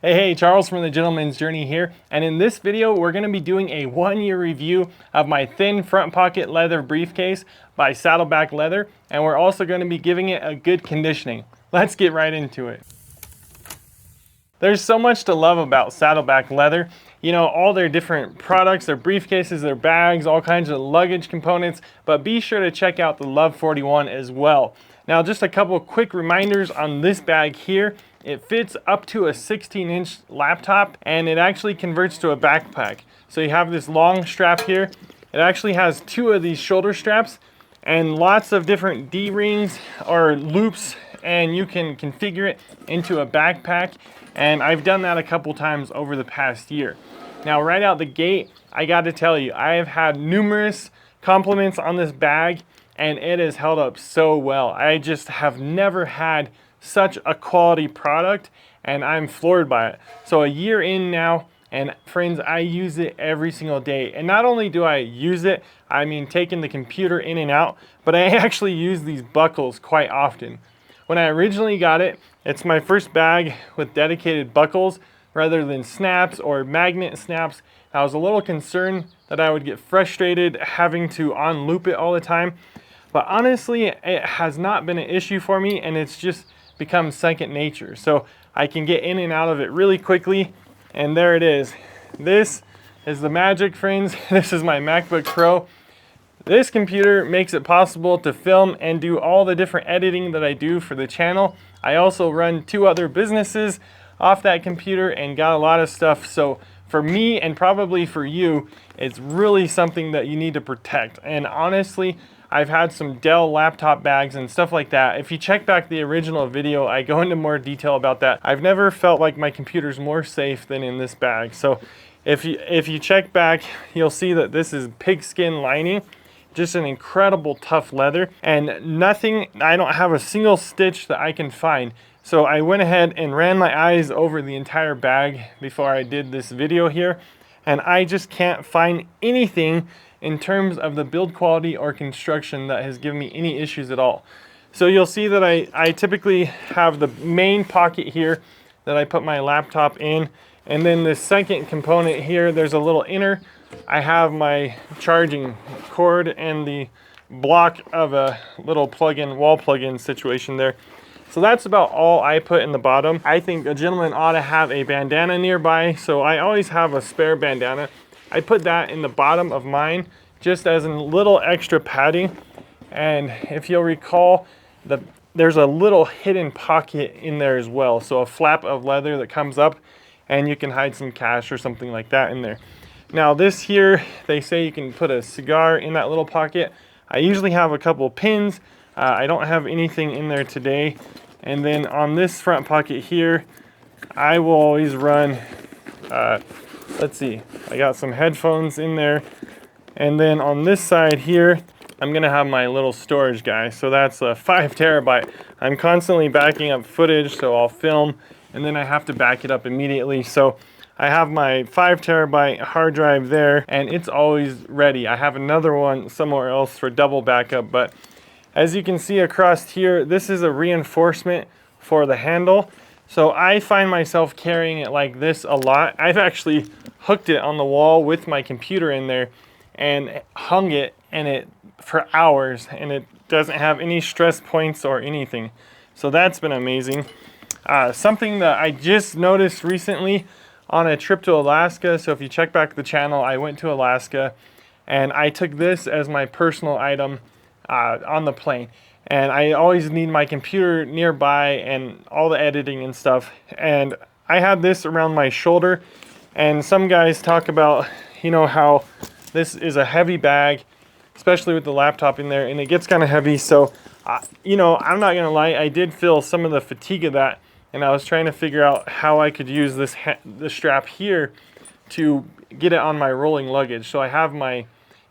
Hey, Charles from the Gentleman's Journey here, and in this video we're going to be doing a 1-year review of my thin front pocket leather briefcase by Saddleback Leather, and we're also going to be giving it a good conditioning. Let's get right into it. There's so much to love about Saddleback Leather. You know, all their different products, their briefcases, their bags, all kinds of luggage components, but be sure to check out the Love 41 as well. Now, just a couple quick reminders on this bag here. It fits up to a 16-inch laptop, and it actually converts to a backpack. So you have this long strap here. It actually has 2 of these shoulder straps and lots of different D-rings or loops, and you can configure it into a backpack. And I've done that a couple times over the past year. Now, right out the gate, I got to tell you, I have had numerous compliments on this bag, and it has held up so well. I just have never had such a quality product, and I'm floored by it. So a year in now, and friends, I use it every single day. And not only do I use it, I mean taking the computer in and out, but I actually use these buckles quite often. When I originally got it, it's my first bag with dedicated buckles rather than snaps or magnet snaps. I was a little concerned that I would get frustrated having to unloop it all the time, but honestly, it has not been an issue for me, and it's just become second nature. So I can get in and out of it really quickly, and there it is. This is the magic, friends. This is my MacBook Pro. This computer makes it possible to film and do all the different editing that I do for the channel. I also run 2 other businesses off that computer and got a lot of stuff. So for me, and probably for you, it's really something that you need to protect. And honestly, I've had some Dell laptop bags and stuff like that. If you check back the original video, I go into more detail about that. I've never felt like my computer's more safe than in this bag. So if you check back, you'll see that this is pigskin lining. Just an incredible tough leather, and nothing, I don't have a single stitch that I can find. So I went ahead and ran my eyes over the entire bag before I did this video here, and I just can't find anything in terms of the build quality or construction that has given me any issues at all. So you'll see that I typically have the main pocket here that I put my laptop in, and then the second component here, there's a little inner. I have my charging cord and the block of a little plug-in, wall plug-in situation there. So that's about all I put in the bottom. I think a gentleman ought to have a bandana nearby, so I always have a spare bandana. I put that in the bottom of mine just as a little extra padding. And if you'll recall, there's a little hidden pocket in there as well. So a flap of leather that comes up, and you can hide some cash or something like that in there. Now this here, they say you can put a cigar in that little pocket. I usually have a couple pins. I don't have anything in there today. And then on this front pocket here, I will always run, let's see, I got some headphones in there. And then on this side here, I'm gonna have my little storage guy. So that's a 5 terabyte. I'm constantly backing up footage, so I'll film, and then I have to back it up immediately. So I have my 5 terabyte hard drive there, and it's always ready. I have another one somewhere else for double backup, but as you can see across here, this is a reinforcement for the handle. So I find myself carrying it like this a lot. I've actually hooked it on the wall with my computer in there and hung it for hours, and it doesn't have any stress points or anything. So that's been amazing. Something that I just noticed recently on a trip to Alaska. So if you check back the channel, I went to Alaska, and I took this as my personal item on the plane. And I always need my computer nearby and all the editing and stuff. And I had this around my shoulder, and some guys talk about, you know, how this is a heavy bag, especially with the laptop in there, and it gets kind of heavy. So, you know, I'm not gonna lie, I did feel some of the fatigue of that. And I was trying to figure out how I could use this the strap here to get it on my rolling luggage. So I have my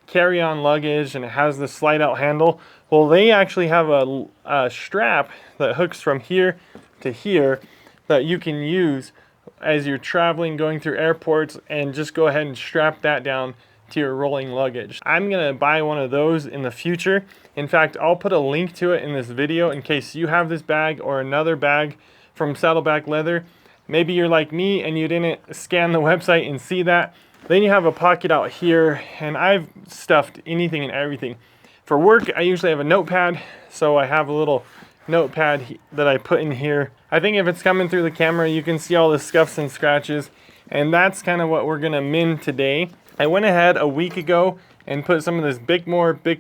carry-on luggage, and it has the slide-out handle. Well, they actually have a strap that hooks from here to here that you can use as you're traveling, going through airports, and just go ahead and strap that down to your rolling luggage. I'm gonna buy one of those in the future. In fact, I'll put a link to it in this video in case you have this bag or another bag from Saddleback Leather maybe you're like me and you didn't scan the website and see that. Then you have a pocket out here, and I've stuffed anything and everything. For work, I usually have a notepad, so I have a little notepad that I put in here. I think if it's coming through the camera, you can see all the scuffs and scratches, and that's kind of what we're gonna mend today. I went ahead a week ago and put some of this Big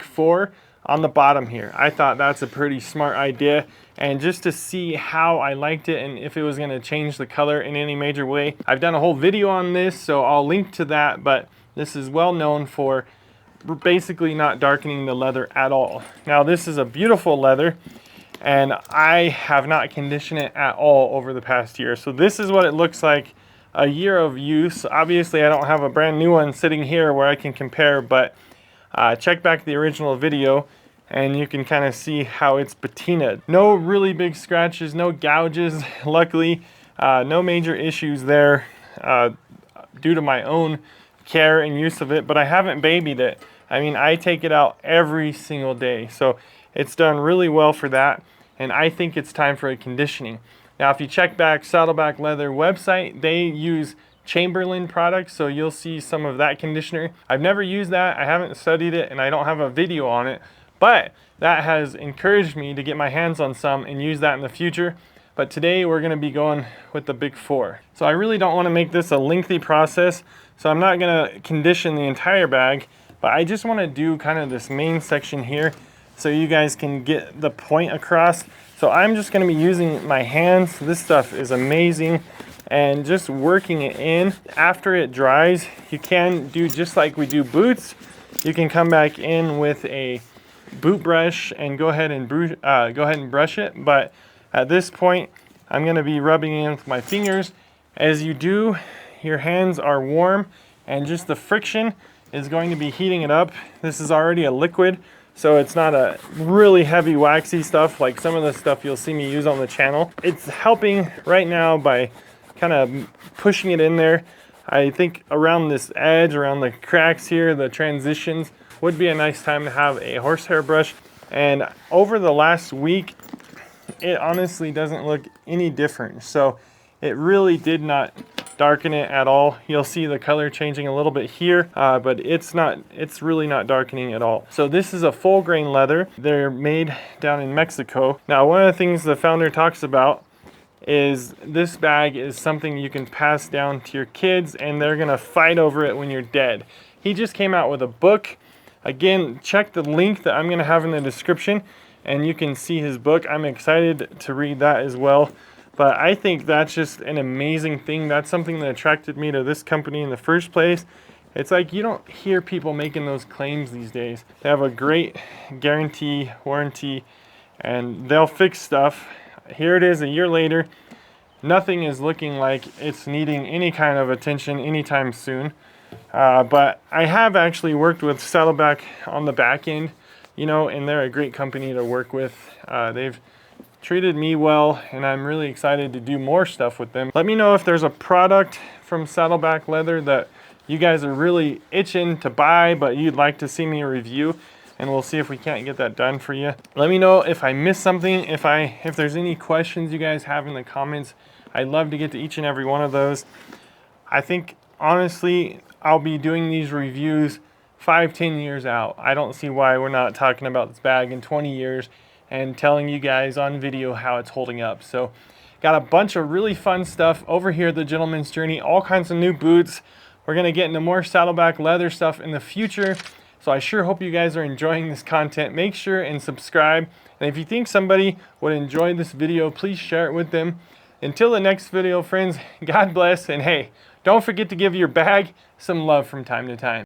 4 on the bottom here. I thought that's a pretty smart idea, and just to see how I liked it and if it was going to change the color in any major way. I've done a whole video on this, so I'll link to that, but this is well known for basically not darkening the leather at all. Now this is a beautiful leather, and I have not conditioned it at all over the past year. So this is what it looks like a year of use. Obviously I don't have a brand new one sitting here where I can compare, but check back the original video and you can kind of see how it's patinaed. No really big scratches, no gouges, luckily. No major issues there due to my own care and use of it, but I haven't babied it. I mean, I take it out every single day, so it's done really well for that, and I think it's time for a conditioning. Now, if you check back Saddleback Leather website, they use Chamberlain products, so you'll see some of that conditioner. I've never used that, I haven't studied it, and I don't have a video on it, but that has encouraged me to get my hands on some and use that in the future. But today we're going to be going with the Big 4. So I really don't want to make this a lengthy process, so I'm not going to condition the entire bag, but I just want to do kind of this main section here so you guys can get the point across. So I'm just going to be using my hands. This stuff is amazing, and just working it in. After it dries, you can do just like we do boots. You can come back in with a boot brush and go ahead and brush it, but at this point I'm going to be rubbing in with my fingers. As you do, your hands are warm, and just the friction is going to be heating it up. This is already a liquid, so it's not a really heavy waxy stuff like some of the stuff you'll see me use on the channel. It's helping right now by kind of pushing it in there. I think around this edge, around the cracks here, the transitions, would be a nice time to have a horsehair brush. And over the last week, it honestly doesn't look any different. So it really did not darken it at all. You'll see the color changing a little bit here, but it's really not darkening at all. So this is a full grain leather. They're made down in Mexico. Now, one of the things the founder talks about is this bag is something you can pass down to your kids, and they're gonna fight over it when you're dead. He just came out with a book. Again, check the link that I'm going to have in the description and you can see his book. I'm excited to read that as well. But I think that's just an amazing thing. That's something that attracted me to this company in the first place. It's like you don't hear people making those claims these days. They have a great guarantee, warranty, and they'll fix stuff. Here it is a year later. Nothing is looking like it's needing any kind of attention anytime soon. But I have actually worked with Saddleback on the back end, you know, and they're a great company to work with. They've treated me well, and I'm really excited to do more stuff with them. Let me know if there's a product from Saddleback Leather that you guys are really itching to buy, but you'd like to see me review, and we'll see if we can't get that done for you. Let me know if I missed something, if there's any questions you guys have in the comments. I'd love to get to each and every one of those. I think, honestly, I'll be doing these reviews 5-10 years out. I don't see why we're not talking about this bag in 20 years and telling you guys on video how it's holding up. So got a bunch of really fun stuff over here at the Gentleman's Journey, all kinds of new boots. We're gonna get into more Saddleback Leather stuff in the future. So I sure hope you guys are enjoying this content. Make sure and subscribe. And if you think somebody would enjoy this video, please share it with them. Until the next video, friends, God bless, and hey, don't forget to give your bag some love from time to time.